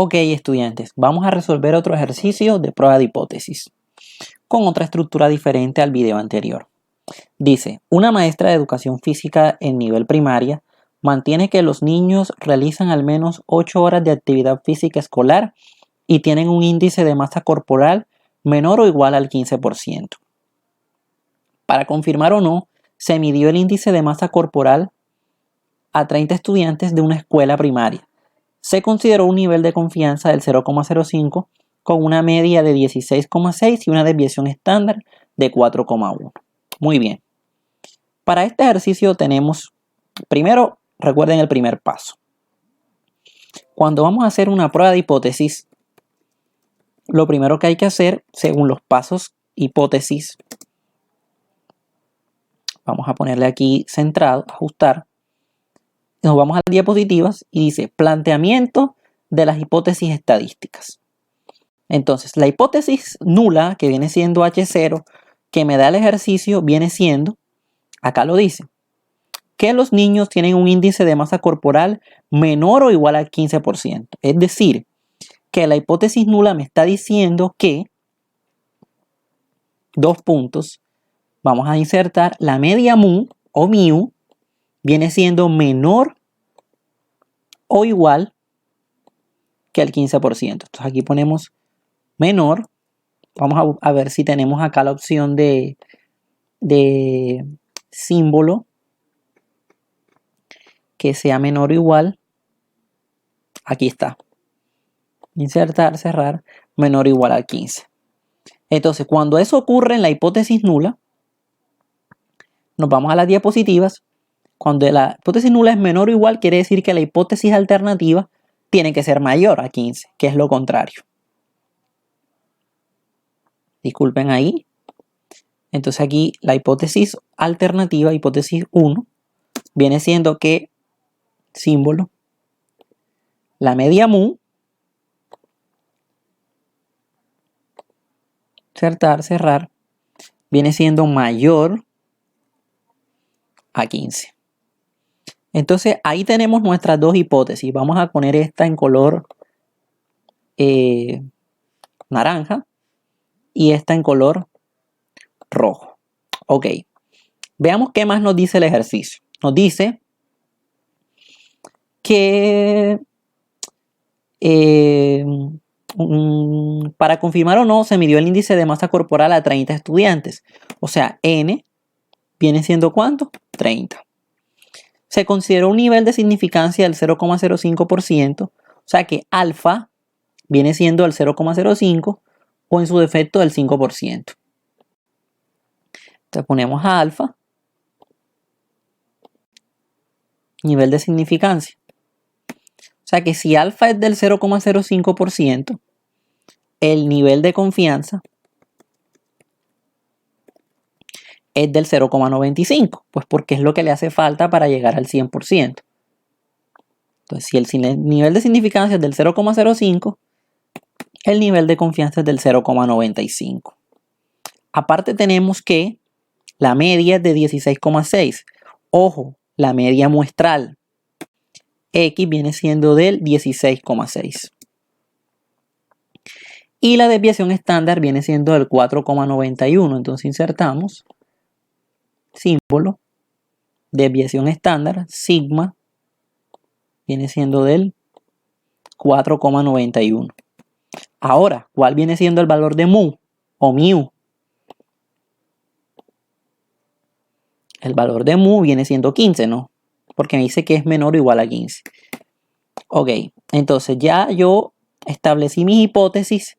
Ok, estudiantes, vamos a resolver otro ejercicio de prueba de hipótesis con otra estructura diferente al video anterior. Dice, una maestra de educación física en nivel primaria mantiene que los niños realizan al menos 8 horas de actividad física escolar y tienen un índice de masa corporal menor o igual al 15%. Para confirmar o no, se midió el índice de masa corporal a 30 estudiantes de una escuela primaria. Se consideró un nivel de confianza del 0,05 con una media de 16,6 y una desviación estándar de 4,1. Muy bien. Para este ejercicio tenemos, primero, recuerden el primer paso. Cuando vamos a hacer una prueba de hipótesis, lo primero que hay que hacer, según los pasos hipótesis, vamos a ponerle aquí centrado, ajustar. Nos vamos a las diapositivas y dice planteamiento de las hipótesis estadísticas. Entonces, la hipótesis nula, que viene siendo H0, que me da el ejercicio, viene siendo, acá lo dice, que los niños tienen un índice de masa corporal menor o igual al 15%. Es decir, que la hipótesis nula me está diciendo que, dos puntos, vamos a insertar la media mu o mu, viene siendo menor o igual que el 15%. Entonces aquí ponemos menor. Vamos a ver si tenemos acá la opción de símbolo que sea menor o igual. Aquí está. Insertar, cerrar, menor o igual al 15. Entonces, cuando eso ocurre en la hipótesis nula, nos vamos a las diapositivas. Cuando la hipótesis nula es menor o igual, quiere decir que la hipótesis alternativa tiene que ser mayor a 15, que es lo contrario. Disculpen ahí. Entonces aquí la hipótesis alternativa, hipótesis 1, viene siendo que, símbolo, la media mu, insertar, cerrar, viene siendo mayor a 15. Entonces ahí tenemos nuestras dos hipótesis. Vamos a poner esta en color naranja y esta en color rojo. Ok, veamos qué más nos dice el ejercicio. Nos dice que para confirmar o no se midió el índice de masa corporal a 30 estudiantes. O sea, N viene siendo ¿cuánto? 30. Se consideró un nivel de significancia del 0,05%, o sea que alfa viene siendo el 0,05 o en su defecto del 5%. Entonces ponemos a alfa, nivel de significancia. O sea que si alfa es del 0,05%, el nivel de confianza es del 0,95, pues porque es lo que le hace falta para llegar al 100%. Entonces, si el nivel de significancia es del 0,05, el nivel de confianza es del 0,95. Aparte tenemos que la media es de 16,6. Ojo, la media muestral. X viene siendo del 16,6. Y la desviación estándar viene siendo del 4,91. Entonces insertamos símbolo, desviación estándar, sigma, viene siendo del 4,91. Ahora, ¿cuál viene siendo el valor de mu o mu? El valor de mu viene siendo 15, ¿no? Porque me dice que es menor o igual a 15. Ok, entonces ya yo establecí mis hipótesis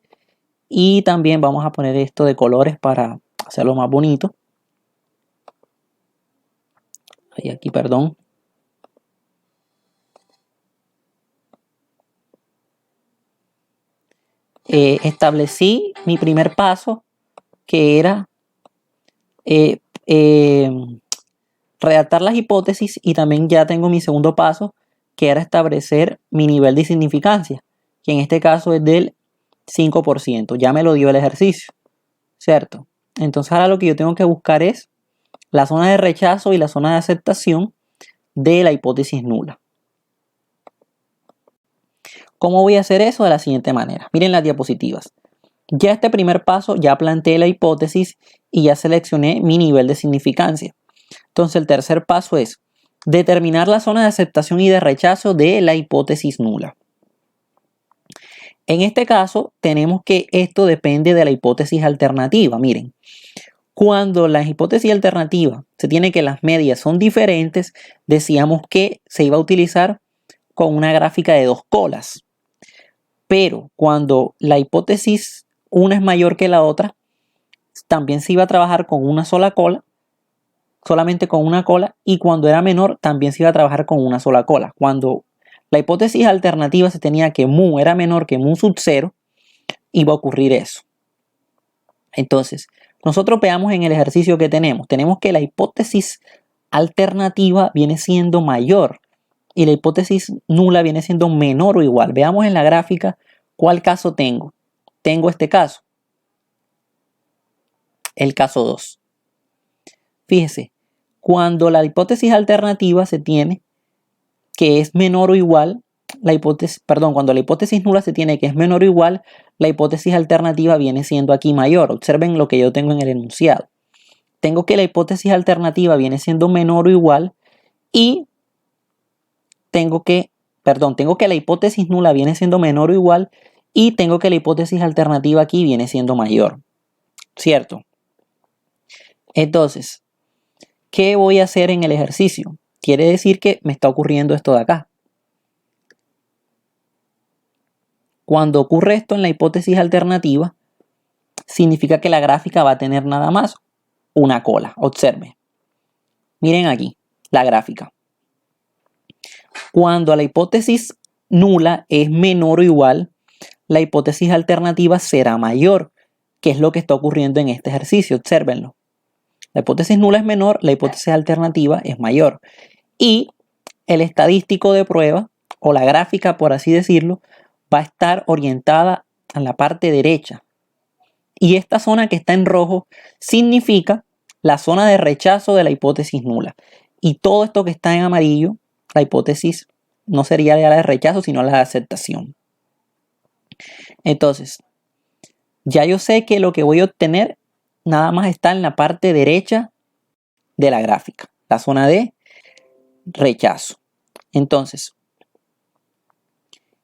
y también vamos a poner esto de colores para hacerlo más bonito. Aquí, perdón. Establecí mi primer paso, que era redactar las hipótesis, y también ya tengo mi segundo paso, que era establecer mi nivel de significancia, que en este caso es del 5%. Ya me lo dio el ejercicio, ¿cierto? Entonces ahora lo que yo tengo que buscar es la zona de rechazo y la zona de aceptación de la hipótesis nula. ¿Cómo voy a hacer eso? De la siguiente manera. Miren las diapositivas. Ya este primer paso, ya planteé la hipótesis y ya seleccioné mi nivel de significancia. Entonces el tercer paso es determinar la zona de aceptación y de rechazo de la hipótesis nula. En este caso tenemos que esto depende de la hipótesis alternativa. Miren, cuando la hipótesis alternativa se tiene que las medias son diferentes, decíamos que se iba a utilizar con una gráfica de dos colas. Pero cuando la hipótesis una es mayor que la otra, también se iba a trabajar con una sola cola, solamente con una cola, y cuando era menor también se iba a trabajar con una sola cola. Cuando la hipótesis alternativa se tenía que mu era menor que mu sub 0, iba a ocurrir eso. Entonces, nosotros veamos en el ejercicio que tenemos que la hipótesis alternativa viene siendo mayor y la hipótesis nula viene siendo menor o igual. Veamos en la gráfica cuál caso tengo. Tengo este caso, el caso 2. Fíjese, cuando la hipótesis alternativa se tiene que es menor o igual, cuando la hipótesis nula se tiene que es menor o igual, la hipótesis alternativa viene siendo aquí mayor. Observen lo que yo tengo en el enunciado. Tengo que la hipótesis alternativa viene siendo menor o igual y tengo que la hipótesis nula viene siendo menor o igual y tengo que la hipótesis alternativa aquí viene siendo mayor. ¿Cierto? Entonces, ¿qué voy a hacer en el ejercicio? Quiere decir que me está ocurriendo esto de acá. Cuando ocurre esto en la hipótesis alternativa, significa que la gráfica va a tener nada más una cola. Observe. Miren aquí la gráfica. Cuando la hipótesis nula es menor o igual, la hipótesis alternativa será mayor, que es lo que está ocurriendo en este ejercicio. Obsérvenlo. La hipótesis nula es menor, la hipótesis alternativa es mayor. Y el estadístico de prueba, o la gráfica, por así decirlo, va a estar orientada a la parte derecha. Y esta zona que está en rojo significa la zona de rechazo de la hipótesis nula. Y todo esto que está en amarillo, la hipótesis no sería la de rechazo, sino la de aceptación. Entonces, ya yo sé que lo que voy a obtener nada más está en la parte derecha de la gráfica, la zona de rechazo. Entonces,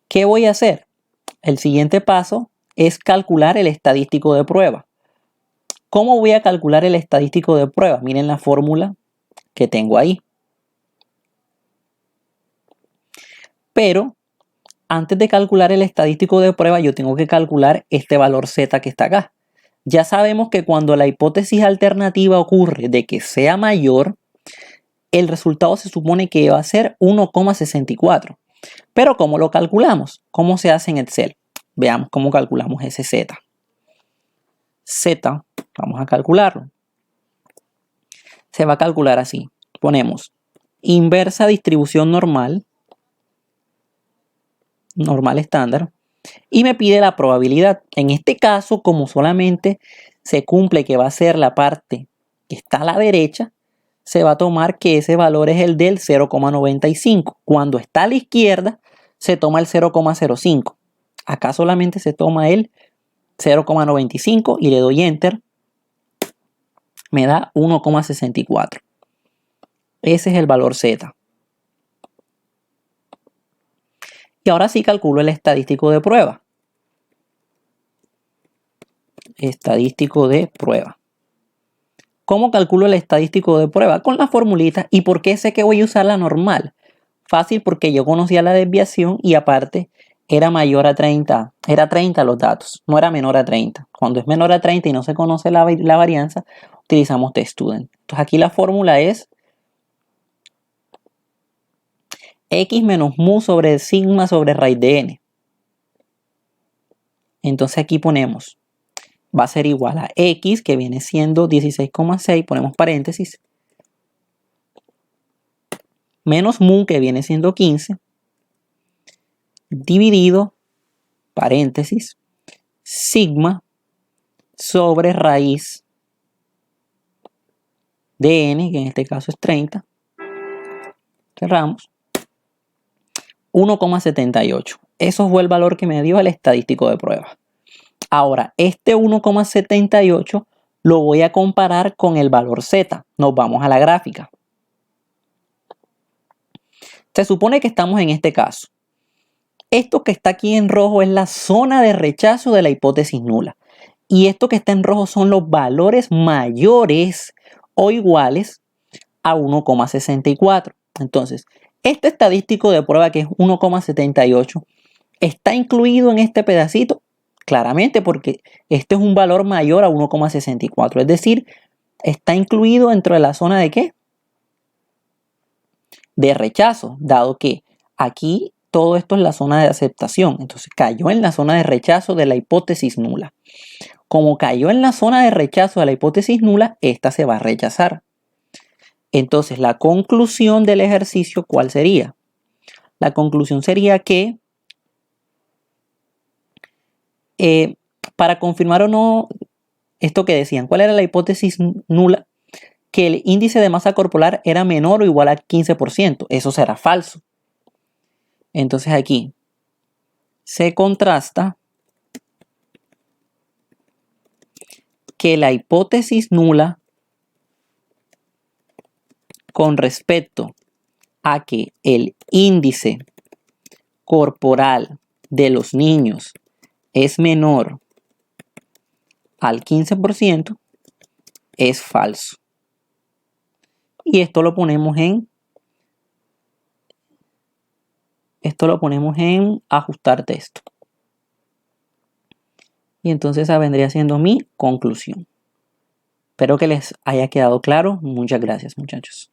¿qué voy a hacer? El siguiente paso es calcular el estadístico de prueba. ¿Cómo voy a calcular el estadístico de prueba? Miren la fórmula que tengo ahí. Pero antes de calcular el estadístico de prueba, yo tengo que calcular este valor Z que está acá. Ya sabemos que cuando la hipótesis alternativa ocurre de que sea mayor, el resultado se supone que va a ser 1,64. Pero ¿cómo lo calculamos? ¿Cómo se hace en Excel? Veamos cómo calculamos ese Z. Z, vamos a calcularlo. Se va a calcular así. Ponemos inversa distribución normal estándar, y me pide la probabilidad. En este caso, como solamente se cumple que va a ser la parte que está a la derecha, se va a tomar que ese valor es el del 0,95. Cuando está a la izquierda, se toma el 0,05. Acá solamente se toma el 0,95 y le doy Enter. Me da 1,64. Ese es el valor Z. Y ahora sí calculo el estadístico de prueba. Estadístico de prueba. ¿Cómo calculo el estadístico de prueba? Con la formulita. ¿Y por qué sé que voy a usar la normal? Fácil, porque yo conocía la desviación y aparte era mayor a 30. Era 30 los datos, no era menor a 30. Cuando es menor a 30 y no se conoce la varianza, utilizamos teststudent. Entonces aquí la fórmula es x menos mu sobre sigma sobre raíz de n. Entonces aquí ponemos, va a ser igual a x, que viene siendo 16,6, ponemos paréntesis, menos mu, que viene siendo 15, dividido, paréntesis, sigma sobre raíz de n, que en este caso es 30, cerramos, 1,78. Eso fue el valor que me dio el estadístico de prueba. Ahora, este 1,78 lo voy a comparar con el valor Z. Nos vamos a la gráfica. Se supone que estamos en este caso. Esto que está aquí en rojo es la zona de rechazo de la hipótesis nula. Y esto que está en rojo son los valores mayores o iguales a 1,64. Entonces, este estadístico de prueba que es 1,78 está incluido en este pedacito, claramente porque este es un valor mayor a 1,64. Es decir, está incluido dentro de la zona de ¿qué? De rechazo, dado que aquí todo esto es la zona de aceptación. Entonces cayó en la zona de rechazo de la hipótesis nula. Como cayó en la zona de rechazo de la hipótesis nula, esta se va a rechazar. Entonces, la conclusión del ejercicio, ¿cuál sería? La conclusión sería que para confirmar o no esto que decían, ¿cuál era la hipótesis nula? Que el índice de masa corporal era menor o igual a 15%. Eso será falso. Entonces aquí se contrasta que la hipótesis nula con respecto a que el índice corporal de los niños es menor al 15% es falso. Y esto lo ponemos en ajustar texto. Y entonces esa vendría siendo mi conclusión. Espero que les haya quedado claro. Muchas gracias, muchachos.